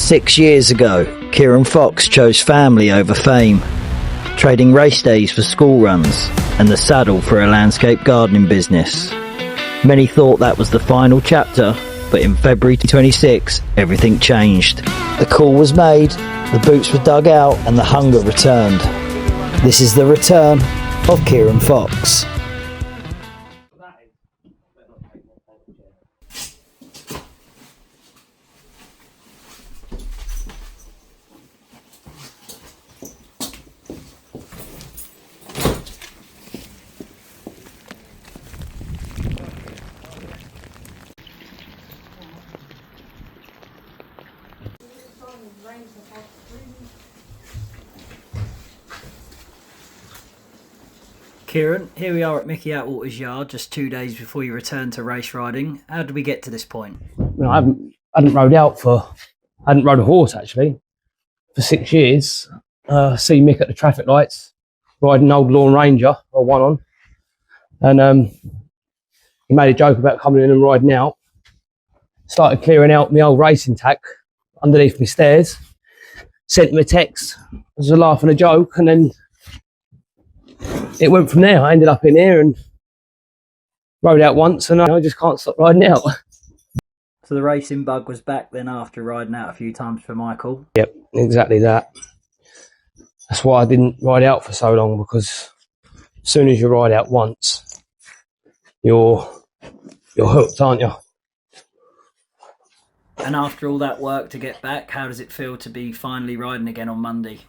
6 years ago, Kieran Fox chose family over fame, trading race days for school runs and the saddle for a landscape gardening business. Many thought that was the final chapter, but in February 26, everything changed. The call was made, the boots were dug out and the hunger returned. This is the return of Kieran Fox. Kieran, here we are at Michael Atwater's yard just 2 days before you return to race riding. How did we get to this point? Well, I hadn't rode a horse actually for 6 years. See Mick at the traffic lights, riding an old Lawn Ranger, or one on. And he made a joke about coming in and riding out. Started clearing out my old racing tack underneath my stairs. Sent him a text as a laugh and a joke, and then it went from there. I ended up in here and rode out once, and I just can't stop riding out. So the racing bug was back then after riding out a few times for Michael? Yep, exactly that. That's why I didn't ride out for so long, because as soon as you ride out once, you're hooked, aren't you? And after all that work to get back, how does it feel to be finally riding again on Monday?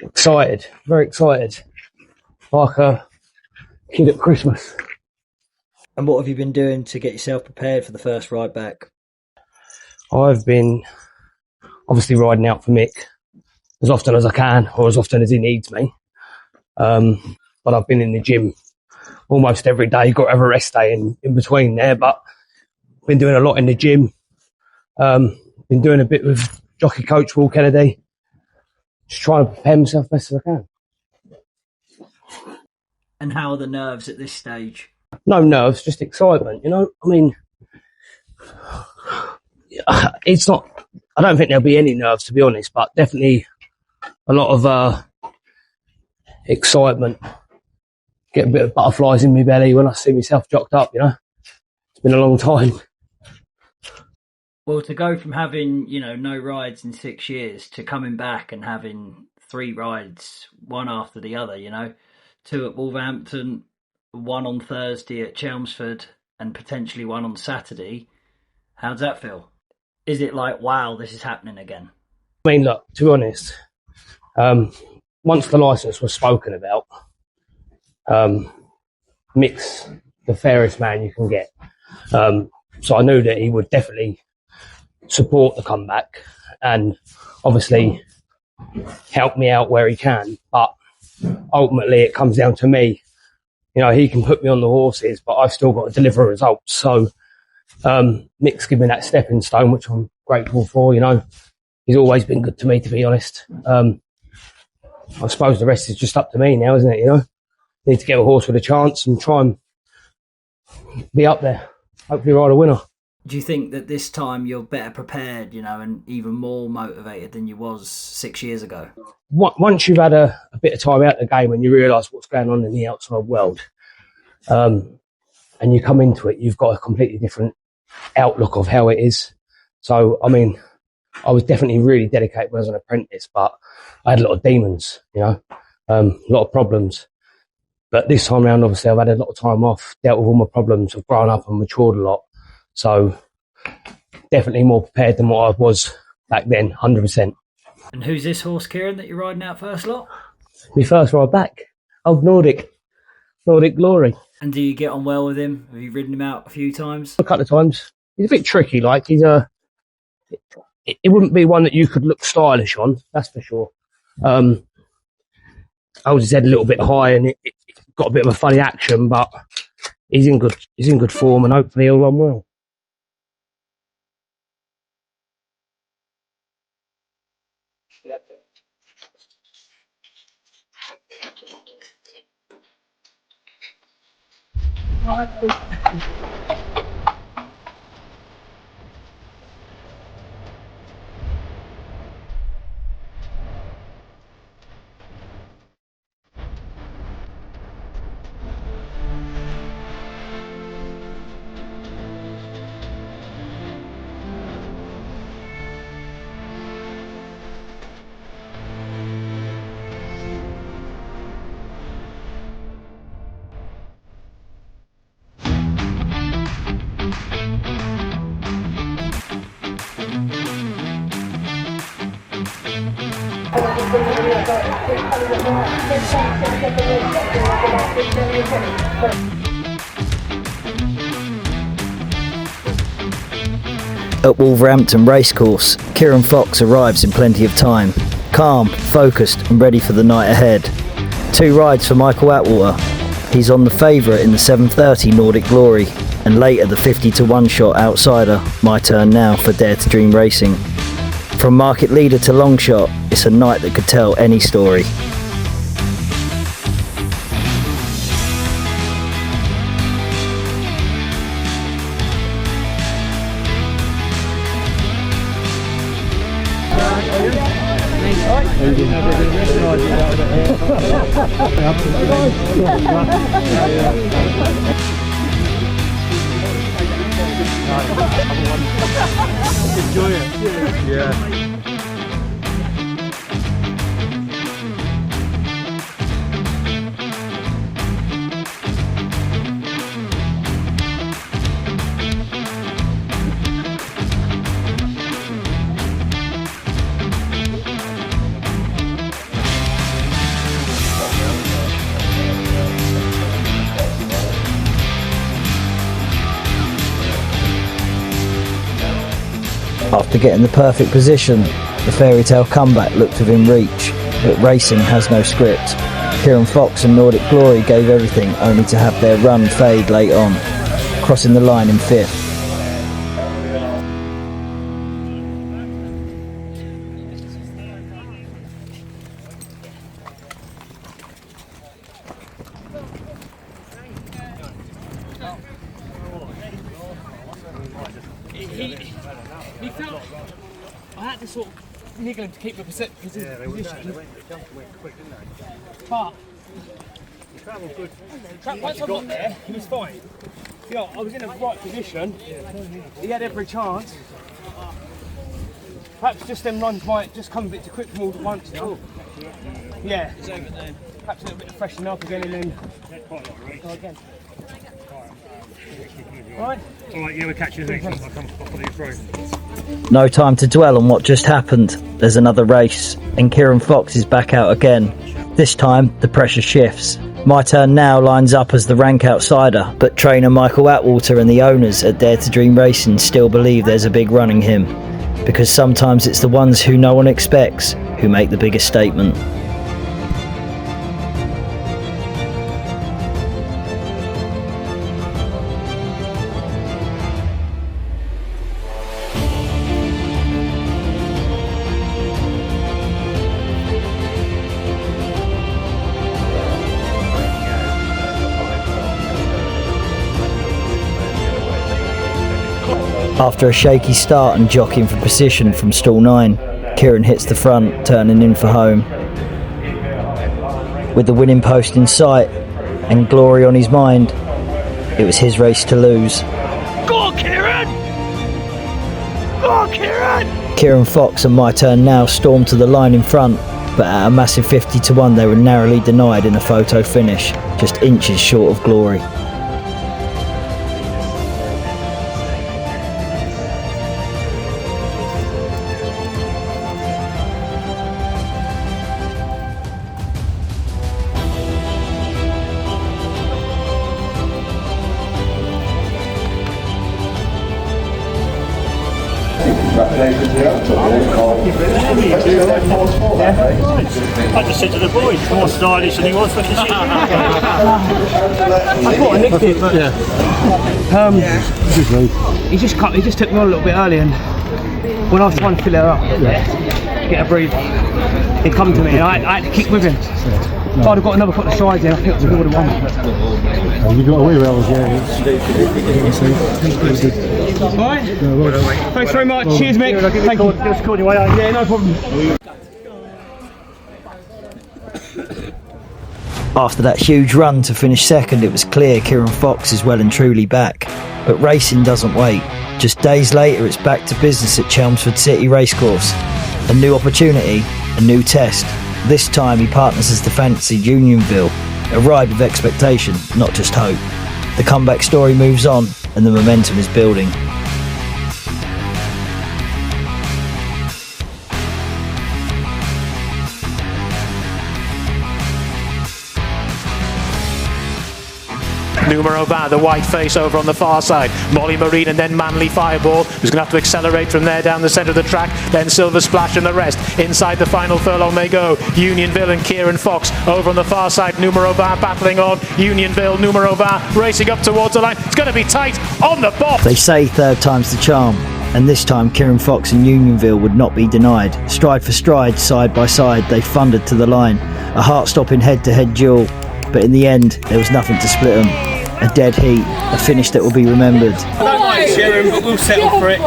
Excited, very excited. Like a kid at Christmas. And what have you been doing to get yourself prepared for the first ride back? I've been obviously riding out for Mick as often as I can, or as often as he needs me. But I've been in the gym almost every day. Got to have a rest day in between there, but been doing a lot in the gym. Been doing a bit with jockey coach Will Kennedy. Just trying to prepare myself best as I can. And how are the nerves at this stage? No nerves, just excitement, you know? I mean, it's not... I don't think there'll be any nerves, to be honest, but definitely a lot of excitement. Get a bit of butterflies in my belly when I see myself jocked up, you know? It's been a long time. Well, to go from having, no rides in 6 years to coming back and having 3 rides, one after the other, 2 at Wolverhampton, 1 on Thursday at Chelmsford, and potentially 1 on Saturday. How does that feel? Is it like, wow, this is happening again? I mean, look, to be honest, once the licence was spoken about, Mick's the fairest man you can get. So I knew that he would definitely support the comeback and obviously help me out where he can. But ultimately, it comes down to me. He can put me on the horses, but I've still got to deliver results. So Mick's given me that stepping stone, which I'm grateful for. He's always been good to me, to be honest. I suppose the rest is just up to me now, isn't it? Need to get a horse with a chance and try and be up there. Hopefully ride a winner. Do you think that this time you're better prepared, and even more motivated than you was 6 years ago? Once you've had a bit of time out of the game and you realise what's going on in the outside world, and you come into it, you've got a completely different outlook of how it is. So, I mean, I was definitely really dedicated when I was an apprentice, but I had a lot of demons, a lot of problems. But this time around, obviously, I've had a lot of time off, dealt with all my problems, I've grown up and matured a lot. So, definitely more prepared than what I was back then, 100%. And who's this horse, Kieran, that you're riding out first lot? My first ride back. Old Nordic Glory. And do you get on well with him? Have you ridden him out a few times? A couple of times. He's a bit tricky, like it wouldn't be one that you could look stylish on, that's for sure. Holds his head a little bit high and it got a bit of a funny action, but he's in good form and hopefully he'll run well. At Wolverhampton Racecourse, Kieran Fox arrives in plenty of time, calm, focused and ready for the night ahead. 2 rides for Michael Atwater. He's on the favourite in the 7:30 Nordic Glory, and later the 50-1 shot outsider, My Turn Now, for Dare to Dream Racing. From market leader to long shot, it's a night that could tell any story. Enjoy it. Yeah. After getting the perfect position, the fairy tale comeback looked within reach, but racing has no script. Kieran Fox and Nordic Glory gave everything only to have their run fade late on, crossing the line in 5th. He felt I had to sort of niggle him to keep the position. Yeah, they went quick, didn't they? But He travelled good. once I got there, he was fine. Yeah, I was in the right position. He had every chance. Perhaps just them runs might just come a bit too quick from all at once. You know? Yeah. Perhaps a little bit of freshening up again and then go again. Alright? Alright, yeah, we'll catch you next time. I'll come properly through. No time to dwell on what just happened. There's another race, and Kieran Fox is back out again. This time, the pressure shifts. My Turn Now lines up as the rank outsider, but trainer Michael Atwater and the owners at Dare to Dream Racing still believe there's a big run in him, because sometimes it's the ones who no one expects who make the biggest statement. After a shaky start and jockeying for position from stall 9, Kieran hits the front, turning in for home. With the winning post in sight and glory on his mind, it was his race to lose. Go on, Kieran! Go on, Kieran! Kieran Fox and My Turn Now stormed to the line in front, but at a massive 50-1 they were narrowly denied in a photo finish, just inches short of glory. I just said to the boys, he's more stylish than he was for the shit. I thought I nicked it, but he just took me on a little bit early, and when I was trying to fill it up, get a breathe, he come to me, and I had to kick with him. If I'd have got another couple of strides in, I think it was more than one. You got away with that, Alright, thanks very much. Cheers, mate. Thank you. Just call your way out. Yeah, no problem. After that huge run to finish second, it was clear Kieran Fox is well and truly back. But racing doesn't wait. Just days later, it's back to business at Chelmsford City Racecourse. A new opportunity, a new test. This time he partners as the fancied Unionville, a ride with expectation, not just hope. The comeback story moves on and the momentum is building. Numero Bar, the white face over on the far side. Molly Marine and then Manly Fireball, who's going to have to accelerate from there down the centre of the track. Then Silver Splash and the rest. Inside the final furlong they go. Unionville and Kieran Fox over on the far side. Numero Bar battling on. Unionville, Numero Bar racing up towards the line. It's going to be tight on the bop. They say third time's the charm, and this time Kieran Fox and Unionville would not be denied. Stride for stride, side by side, they thundered to the line. A heart-stopping head-to-head duel, but in the end there was nothing to split them. A dead heat, a finish that will be remembered. I don't like sharing, but we'll settle for it.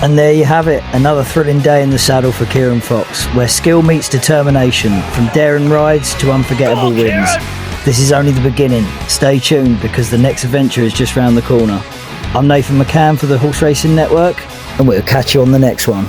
And there you have it, another thrilling day in the saddle for Kieran Fox, where skill meets determination, from daring rides to unforgettable wins. This is only the beginning. Stay tuned, because the next adventure is just round the corner. I'm Nath McCann for the Horse Racing Network, and we'll catch you on the next one.